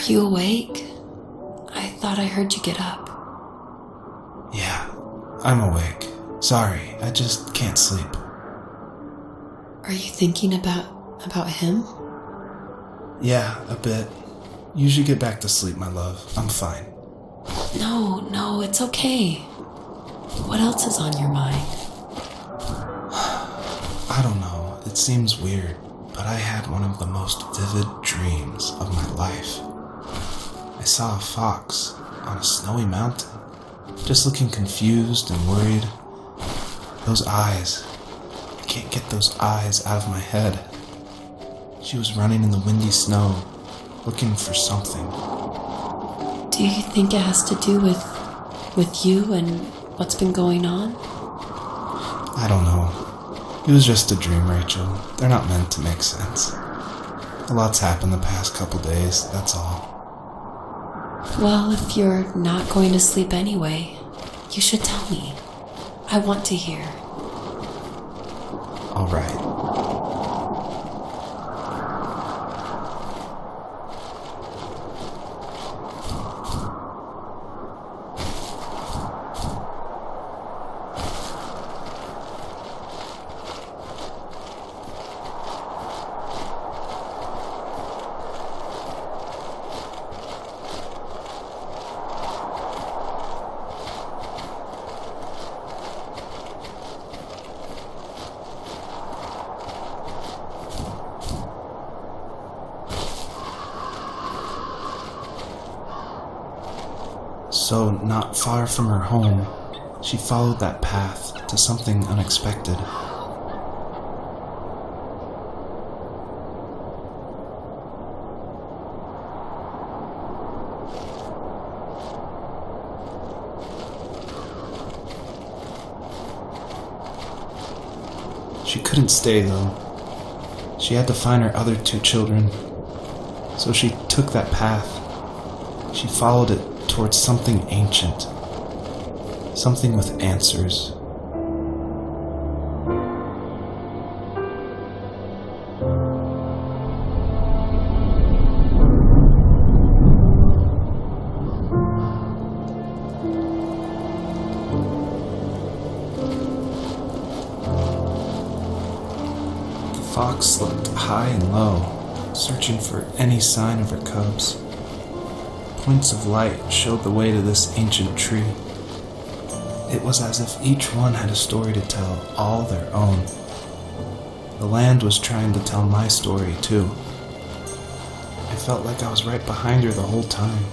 you awake? I thought I heard you get up. Yeah, I'm awake. Sorry, I just can't sleep. Are you thinking about him? Yeah, a bit. You should get back to sleep, my love. I'm fine. No, it's okay. What else is on your mind? I don't know. It seems weird, but I had one of the most vivid dreams of my life. I saw a fox on a snowy mountain, just looking confused and worried. Those eyes. I can't get those eyes out of my head. She was running in the windy snow, looking for something. Do you think it has to do with you and what's been going on? I don't know. It was just a dream, Rachel. They're not meant to make sense. A lot's happened the past couple days, that's all. Well, if you're not going to sleep anyway, you should tell me. I want to hear. All right. So, not far from her home, she followed that path to something unexpected. She couldn't stay, though. She had to find her other 2 children. So she took that path. She followed it towards something ancient. Something with answers. The fox looked high and low, searching for any sign of her cubs. Points of light showed the way to this ancient tree. It was as if each one had a story to tell, all their own. The land was trying to tell my story, too. I felt like I was right behind her the whole time.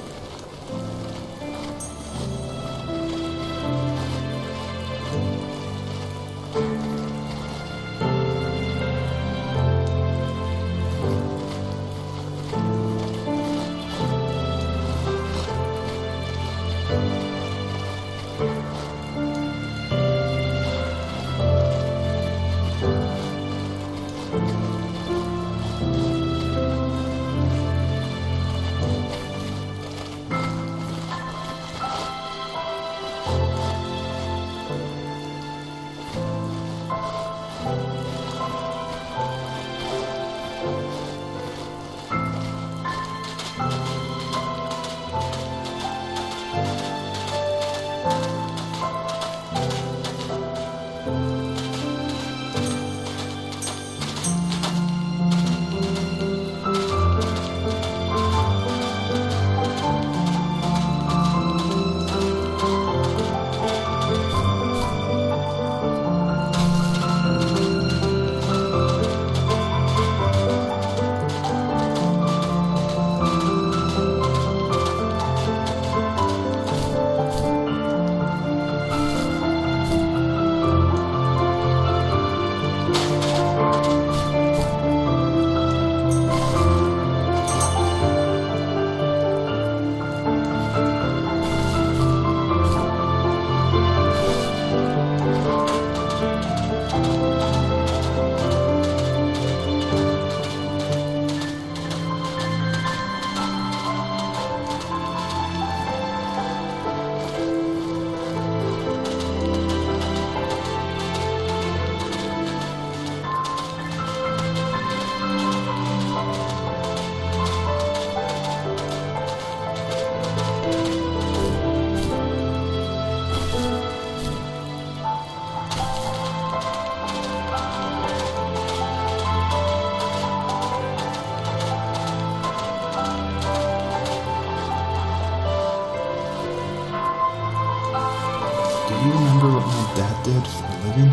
living?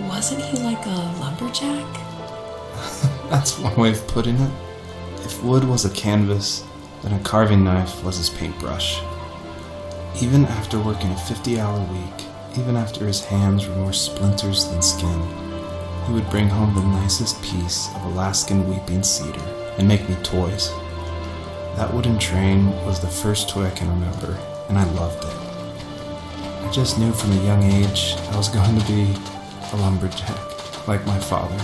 Wasn't he like a lumberjack? That's one way of putting it. If wood was a canvas, then a carving knife was his paintbrush. Even after working a 50-hour week, even after his hands were more splinters than skin, he would bring home the nicest piece of Alaskan weeping cedar and make me toys. That wooden train was the first toy I can remember, and I loved it. I just knew from a young age I was going to be a lumberjack, like my father.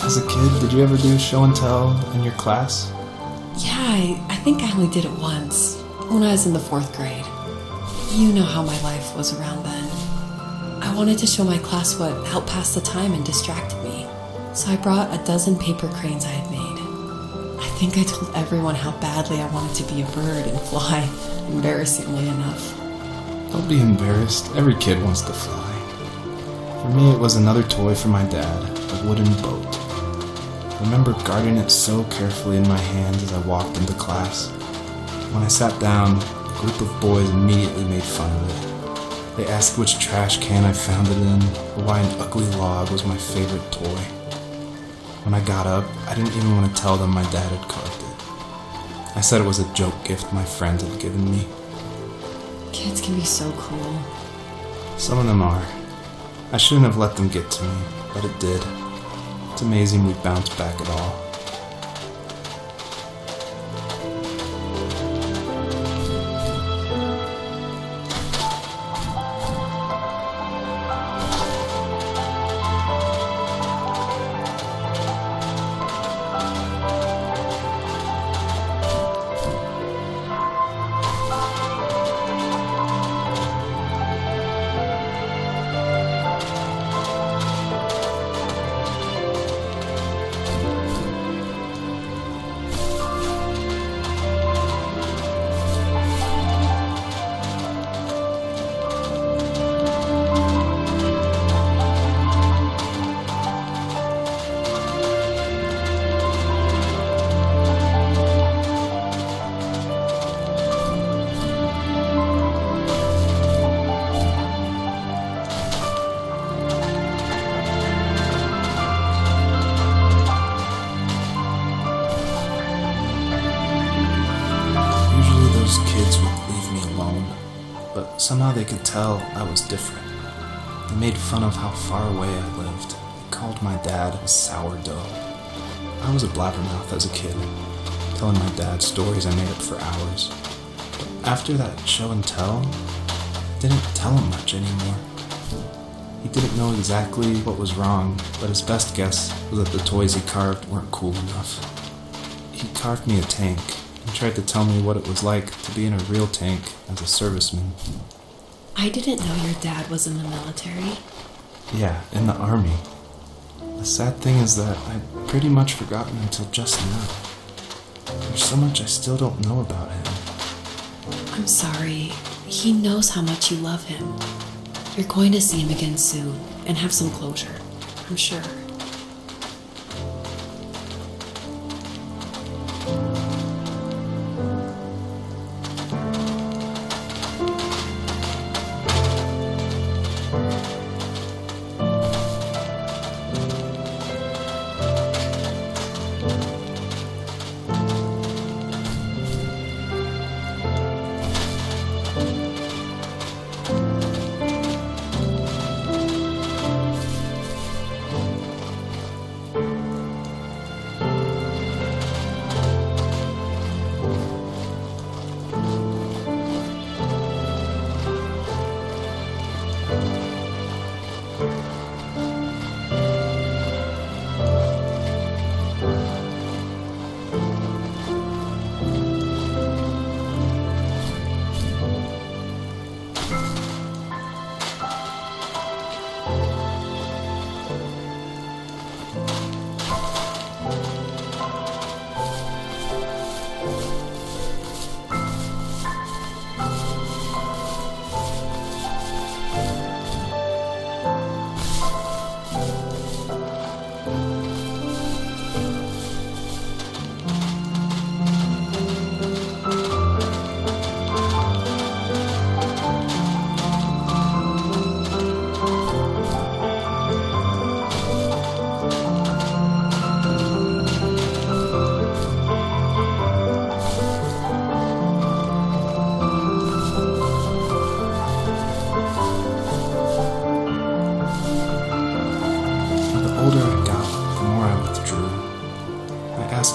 As a kid, did you ever do show and tell in your class? Yeah, I think I only did it once, when I was in the 4th grade. You know how my life was around then. I wanted to show my class what helped pass the time and distracted me, so I brought a dozen paper cranes I had made. I think I told everyone how badly I wanted to be a bird and fly, embarrassingly enough. Don't be embarrassed. Every kid wants to fly. For me, it was another toy from my dad, a wooden boat. I remember guarding it so carefully in my hands as I walked into class. When I sat down, a group of boys immediately made fun of it. They asked which trash can I found it in, or why an ugly log was my favorite toy. When I got up, I didn't even want to tell them my dad had carved it. I said it was a joke gift my friends had given me. Kids can be so cool. Some of them are. I shouldn't have let them get to me, but it did. It's amazing we bounced back at all. but somehow they could tell I was different. They made fun of how far away I lived. They called my dad a sourdough. I was a blabbermouth as a kid, telling my dad stories I made up for hours. But after that show and tell, I didn't tell him much anymore. He didn't know exactly what was wrong, but his best guess was that the toys he carved weren't cool enough. He carved me a tank and tried to tell me what it was like to be in a real tank as a serviceman. I didn't know your dad was in the military. Yeah, in the army. The sad thing is that I'd pretty much forgotten until just now. There's so much I still don't know about him. I'm sorry. He knows how much you love him. You're going to see him again soon and have some closure, I'm sure.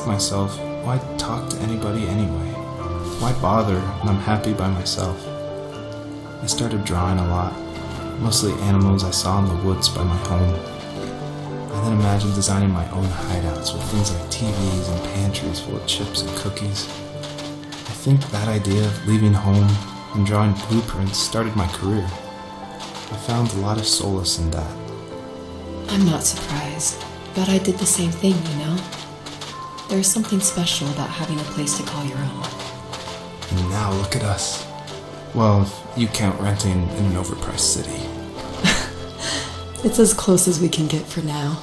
Myself, why talk to anybody anyway? Why bother when I'm happy by myself? I started drawing a lot, mostly animals I saw in the woods by my home. I then imagined designing my own hideouts with things like TVs and pantries full of chips and cookies. I think that idea of leaving home and drawing blueprints started my career. I found a lot of solace in that. I'm not surprised, but I did the same thing, you know? There's something special about having a place to call your own. And now look at us. Well, if you count renting in an overpriced city. It's as close as we can get for now.